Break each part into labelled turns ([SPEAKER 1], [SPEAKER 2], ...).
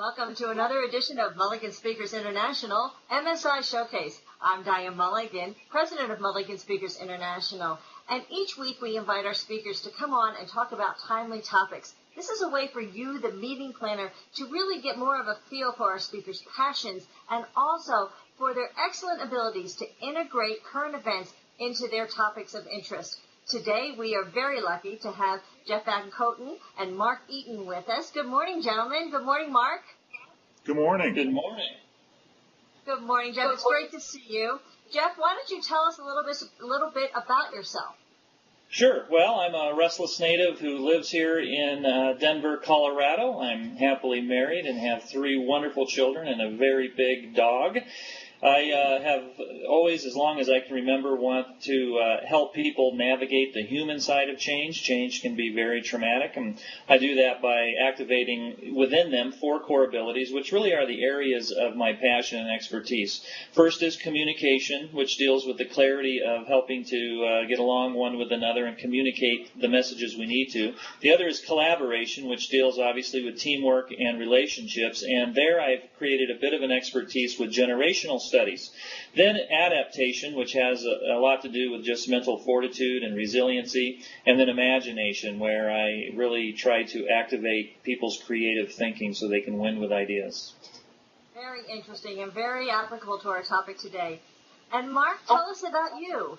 [SPEAKER 1] Welcome to another edition of Mulligan Speakers International, MSI Showcase. I'm Diane Mulligan, president of Mulligan Speakers International, and each week we invite our speakers to come on and talk about timely topics. This is a way for you, the meeting planner, to really get more of a feel for our speakers' passions and also for their excellent abilities to integrate current events into their topics of interest. Today, we are very lucky to have Jeff Vankooten and Mark Eaton with us. Good morning, gentlemen. Good morning, Mark.
[SPEAKER 2] Good morning.
[SPEAKER 3] Good morning.
[SPEAKER 1] Good morning, Jeff. It's great to see you. Jeff, why don't you tell us a little bit about yourself?
[SPEAKER 3] Sure. Well, I'm a restless native who lives here in Denver, Colorado. I'm happily married and have 3 wonderful children and a very big dog. I have always, as long as I can remember, want to help people navigate the human side of change. Change can be very traumatic, and I do that by activating within them 4 core abilities, which really are the areas of my passion and expertise. First is communication, which deals with the clarity of helping to get along one with another and communicate the messages we need to. The other is collaboration, which deals obviously with teamwork and relationships, and there I've created a bit of an expertise with generational studies. Then adaptation, which has a lot to do with just mental fortitude and resiliency, and then imagination, where I really try to activate people's creative thinking so they can win with ideas.
[SPEAKER 1] Very interesting and very applicable to our topic today. And Mark, tell us about you.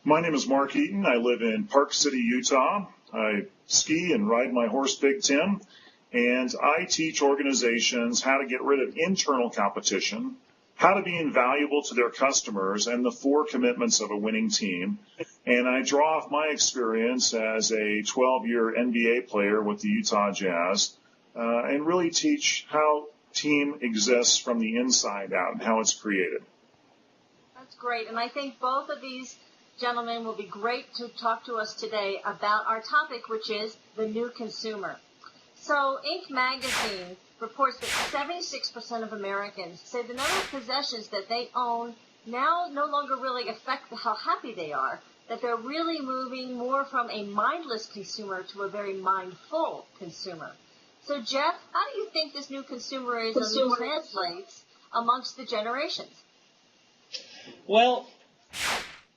[SPEAKER 2] My name is Mark Eaton. I live in Park City, Utah. I ski and ride my horse, Big Tim, and I teach organizations how to get rid of internal competition, how to be invaluable to their customers, and the 4 commitments of a winning team. And I draw off my experience as a 12-year NBA player with the Utah Jazz and really teach how team exists from the inside out and how it's created.
[SPEAKER 1] That's great. And I think both of these gentlemen will be great to talk to us today about our topic, which is the new consumer. So Inc. magazine reports that 76% of Americans say the number of possessions that they own now no longer really affect how happy they are, that they're really moving more from a mindless consumer to a very mindful consumer. So, Jeff, how do you think this new consumerism translates amongst the generations?
[SPEAKER 3] Well,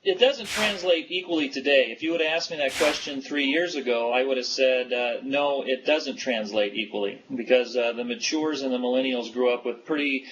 [SPEAKER 3] it doesn't translate equally today. If you would have asked me that question 3 years ago, I would have said, no, it doesn't translate equally, because the matures and the millennials grew up with pretty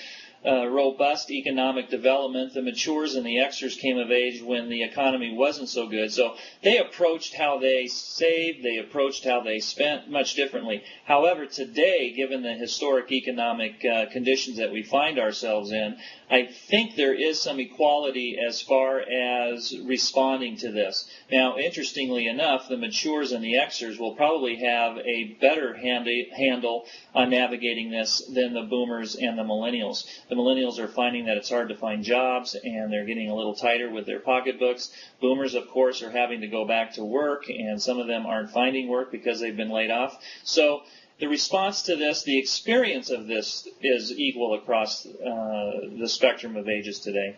[SPEAKER 3] robust economic development. The matures and the Xers came of age when the economy wasn't so good. So they approached how they saved, they approached how they spent much differently. However, today, given the historic economic conditions that we find ourselves in, I think there is some equality as far as responding to this. Now, interestingly enough, the matures and the Xers will probably have a better handle on navigating this than the boomers and the millennials. The millennials are finding that it's hard to find jobs, and they're getting a little tighter with their pocketbooks. Boomers, of course, are having to go back to work, and some of them aren't finding work because they've been laid off. So the response to this, the experience of this, is equal across the spectrum of ages today.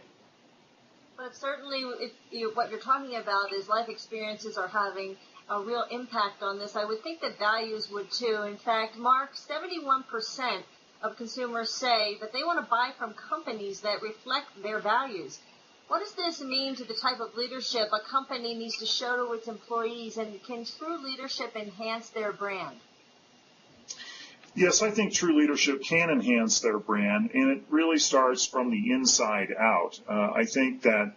[SPEAKER 1] But certainly what you're talking about is life experiences are having a real impact on this. I would think that values would too. In fact, Mark, 71% of consumers say that they want to buy from companies that reflect their values. What does this mean to the type of leadership a company needs to show to its employees, and can true leadership enhance their brand?
[SPEAKER 2] Yes, I think true leadership can enhance their brand, and it really starts from the inside out. I think that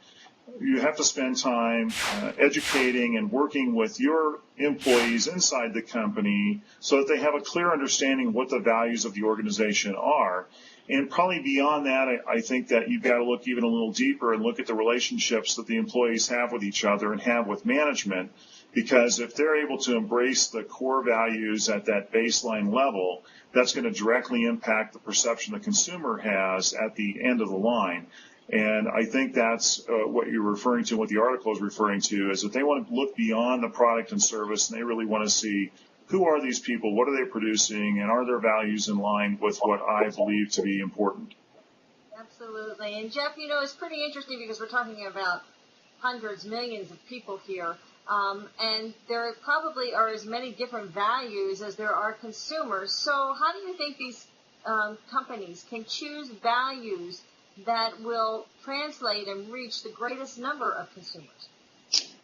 [SPEAKER 2] you have to spend time educating and working with your employees inside the company so that they have a clear understanding of what the values of the organization are. And probably beyond that, I think that you've got to look even a little deeper and look at the relationships that the employees have with each other and have with management. Because if they're able to embrace the core values at that baseline level, that's going to directly impact the perception the consumer has at the end of the line. And I think that's what you're referring to, what the article is referring to, is that they want to look beyond the product and service, and they really want to see who are these people, what are they producing, and are their values in line with what I believe to be important.
[SPEAKER 1] Absolutely. And Jeff, it's pretty interesting because we're talking about hundreds, millions of people here. And there probably are as many different values as there are consumers. So how do you think these companies can choose values that will translate and reach the greatest number of consumers?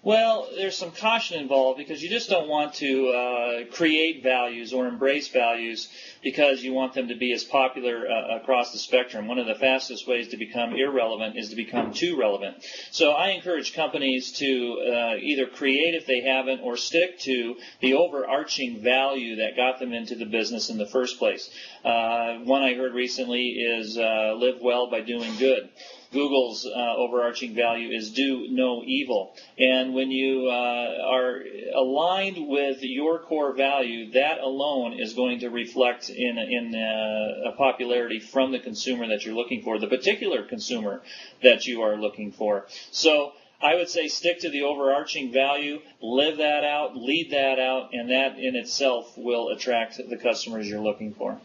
[SPEAKER 3] Well, there's some caution involved because you just don't want to create values or embrace values because you want them to be as popular across the spectrum. One of the fastest ways to become irrelevant is to become too relevant. So I encourage companies to either create, if they haven't, or stick to the overarching value that got them into the business in the first place. One I heard recently is live well by doing good. Google's overarching value is do no evil. And when you are aligned with your core value, that alone is going to reflect in a popularity from the consumer that you're looking for, the particular consumer that you are looking for. So I would say stick to the overarching value, live that out, lead that out, and that in itself will attract the customers you're looking for.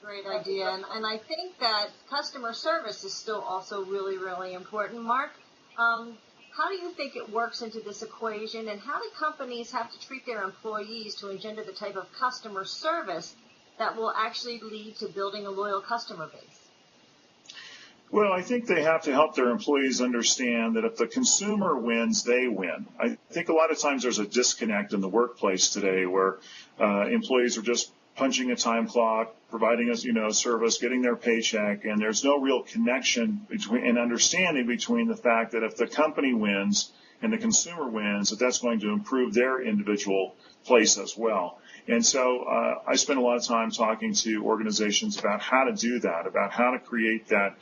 [SPEAKER 1] Great idea, and I think that customer service is still also really, really important. Mark, how do you think it works into this equation, and how do companies have to treat their employees to engender the type of customer service that will actually lead to building a loyal customer base?
[SPEAKER 2] Well, I think they have to help their employees understand that if the consumer wins, they win. I think a lot of times there's a disconnect in the workplace today where employees are just punching a time clock, providing us, service, getting their paycheck, and there's no real connection between and understanding between the fact that if the company wins and the consumer wins, that's going to improve their individual place as well. And so I spend a lot of time talking to organizations about how to do that, about how to create that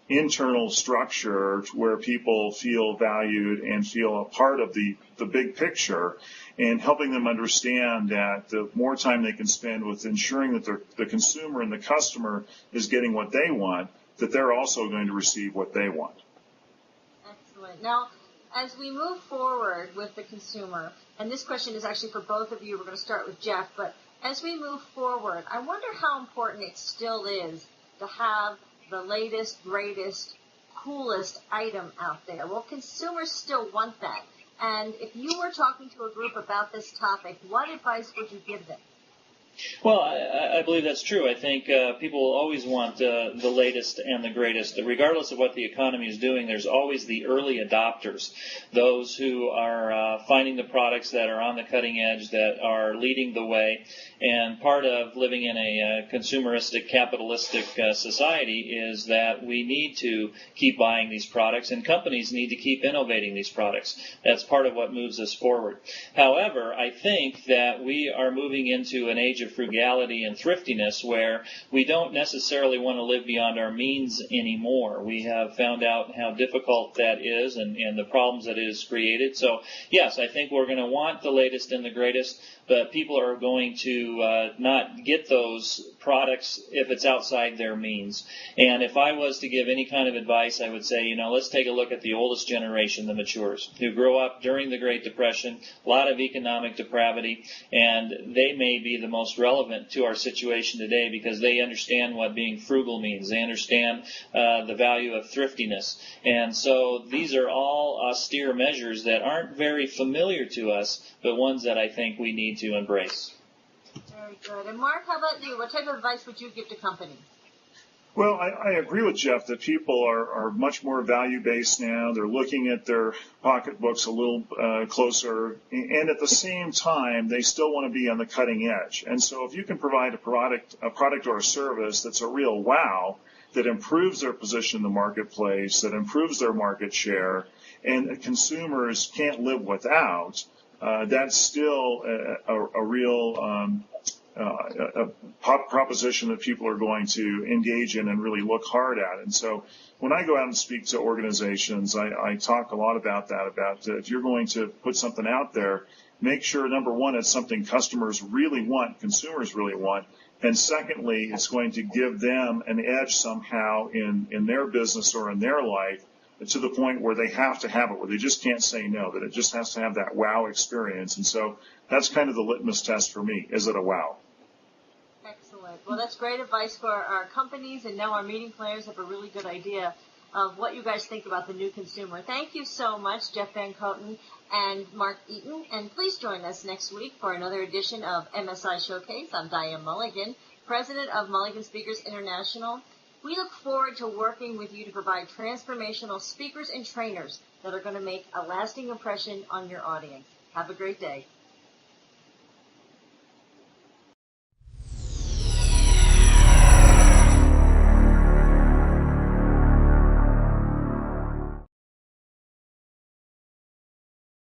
[SPEAKER 2] internal structure where people feel valued and feel a part of the big picture, and helping them understand that the more time they can spend with ensuring that the consumer and the customer is getting what they want, that they're also going to receive what they want.
[SPEAKER 1] Excellent. Now, as we move forward with the consumer, and this question is actually for both of you, we're going to start with Jeff, but as we move forward, I wonder how important it still is to have the latest, greatest, coolest item out there. Well, consumers still want that. And if you were talking to a group about this topic, what advice would you give them?
[SPEAKER 3] Well, I believe that's true. I think people will always want the latest and the greatest. Regardless of what the economy is doing, there's always the early adopters, those who are finding the products that are on the cutting edge, that are leading the way. And part of living in a consumeristic, capitalistic society is that we need to keep buying these products, and companies need to keep innovating these products. That's part of what moves us forward. However, I think that we are moving into an age of frugality and thriftiness where we don't necessarily want to live beyond our means anymore. We have found out how difficult that is and the problems that it has created. So, yes, I think we're going to want the latest and the greatest, but people are going to not get those products if it's outside their means. And if I was to give any kind of advice, I would say, let's take a look at the oldest generation, the matures, who grew up during the Great Depression, a lot of economic depravity, and they may be the most relevant to our situation today because they understand what being frugal means. They understand the value of thriftiness. And so these are all austere measures that aren't very familiar to us, but ones that I think we need to embrace.
[SPEAKER 1] Very good. And Mark, how about you? What type of advice would you give to companies?
[SPEAKER 2] Well, I agree with Jeff that people are much more value-based now. They're looking at their pocketbooks a little closer, and at the same time, they still want to be on the cutting edge. And so if you can provide a product or a service that's a real wow, that improves their position in the marketplace, that improves their market share, and consumers can't live without, that's still a real proposition that people are going to engage in and really look hard at. And so when I go out and speak to organizations, I talk a lot about that, about if you're going to put something out there, make sure, number one, it's something customers really want, consumers really want, and secondly, it's going to give them an edge somehow in their business or in their life to the point where they have to have it, where they just can't say no, that it just has to have that wow experience. And so that's kind of the litmus test for me. Is it a wow?
[SPEAKER 1] Excellent. Well, that's great advice for our companies, and now our meeting planners have a really good idea of what you guys think about the new consumer. Thank you so much, Jeff Vankooten and Mark Eaton. And please join us next week for another edition of MSI Showcase. I'm Diane Mulligan, President of Mulligan Speakers International. We look forward to working with you to provide transformational speakers and trainers that are going to make a lasting impression on your audience. Have a great day.